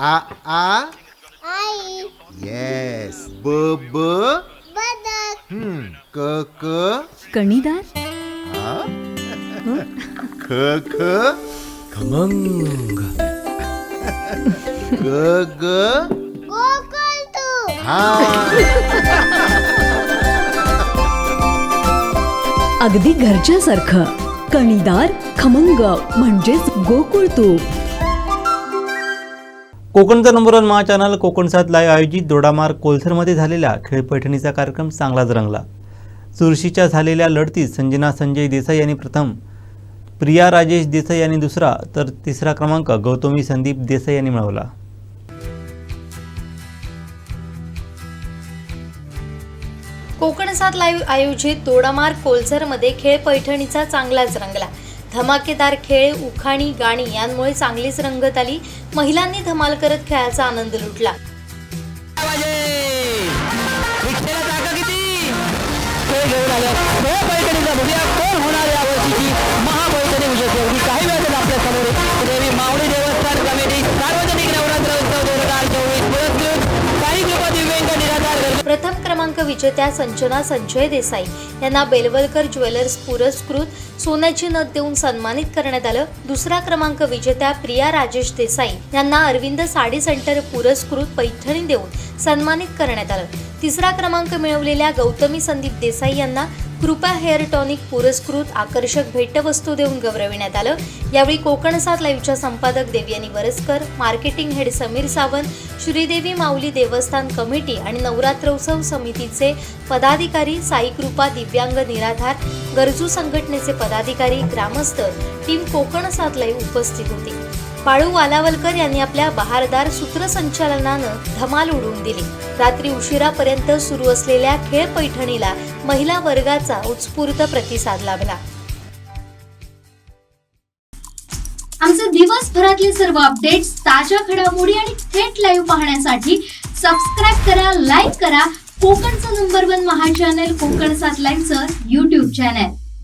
आ आ आई. Yes. ब ब बदक. क क कणीदार. ख ख खमंग. ग ग गोकुळतू. अगदी घरच्यासारखं. कणीदार खमंग म्हणजेच गोकुळ तूप. कोकणचा नंबर 1 महा चॅनल कोकणसाद लाईव्ह आयोजित दोडामार्ग कोलथरमध्ये झालेल्या खेळ पैठणीचा कार्यक्रम चांगलाच रंगला. चुरशीच्या झालेल्या लढतीत संजना संजय देसाई यांनी प्रथम, प्रिया राजेश देसाई यांनी दुसरा, तर तिसरा क्रमांक गौतमी संदीप देसाई यांनी मिळवला. कोकणसाद लाईव्ह आयोजित दोडामार्ग कोलसरमध्ये खेळ पैठणीचा चांगलाच रंगला. धमाकेदार खेळ, उखाणी, गाणी यांमुळे चांगलीच रंगत आली. महिलांनी धमाल करत खेळाचा आनंद लुटला. प्रथम क्रमांक विजेत्या संजना संजय देसाई यांना बेलवलकर ज्वेलर्स पुरस्कृत सोन्याची नथ देऊन सन्मानित करण्यात आलं. दुसरा क्रमांक विजेत्या प्रिया राजेश देसाई यांना अरविंद साडी सेंटर पुरस्कृत पैठणी देऊन सन्मानित करण्यात आलं. तिसरा क्रमांक मिळवलेल्या गौतमी संदीप देसाई यांना कृपा हेअर टॉनिक पुरस्कृत आकर्षक भेटवस्तू देऊन गौरविण्यात आलं. यावेळी कोकणसाद लाईव्हच्या संपादक देवयानी वरसकर, मार्केटिंग हेड समीर सावंत, श्रीदेवी माऊली देवस्थान कमिटी आणि नवरात्रोत्सव समितीचे पदाधिकारी, साई कृपा दिव्यांग निराधार, गरजू संघटनेचे पदाधिकारी, ग्रामस्थ, टीम कोकणसाद लाईव्ह उपस्थित होती. बाळू वालावलकर यांनी आपल्या बहारदार सूत्रसंचालनानं धमाल उडवून दिली. रात्री उशिरापर्यंत सुरू असलेल्या खेळ पैठणीला महिला वर्गाचा उत्स्फूर्त प्रतिसाद लाभला. आमचे दिवसभरातले सर्व अपडेट्स, ताज्या घडामोडी आणि थेट लाईव्ह पाहण्यासाठी सबस्क्राईब करा, लाईक करा कोकणचं नंबर 1 महा चॅनल कोकणसाद लाईव्हचं YouTube चॅनल.